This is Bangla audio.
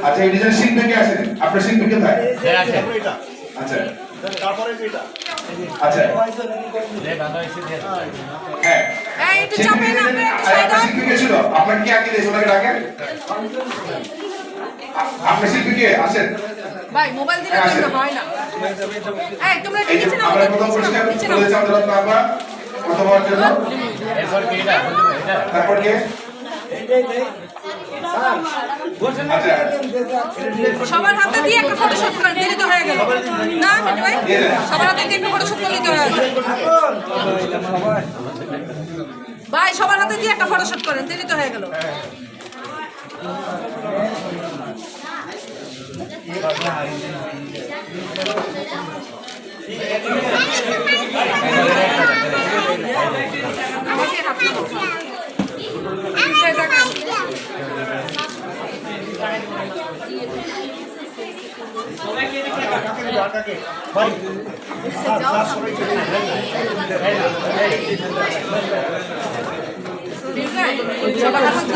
আচ্ছা এই ডিজাইন শিল্পী কে আছেন? আপনার শিল্পী কোথায়? আচ্ছা তারপরে যেটা আচ্ছা হ্যাঁ একটু চাপেন আপনার শিল্পী কে ছিল? আপনার কি আগে দিয়েছে ওনাকে ডাকেন? আপনার শিল্পী কে আছেন? ভাই মোবাইল দিলে তো হয় না। এই তোমরা এই নিচে নাও, আমরা প্রথম পুরস্কার বলেছি আমাদের বাবা প্রথমবার জন্য এরপর কি এটা তারপর কে আচ্ছা সবার হাতে দিয়ে একটা ফটোশুট করেন, দেরি তো হয়ে গেল না মিঠু ভাই, সবার হাতে দিয়ে একটা ফটোশুট করে নিতে হবে ভাই, সবার হাতে দিয়ে একটা ফটোশুট করেন, দেরি তো হয়ে গেল। সবার হাতে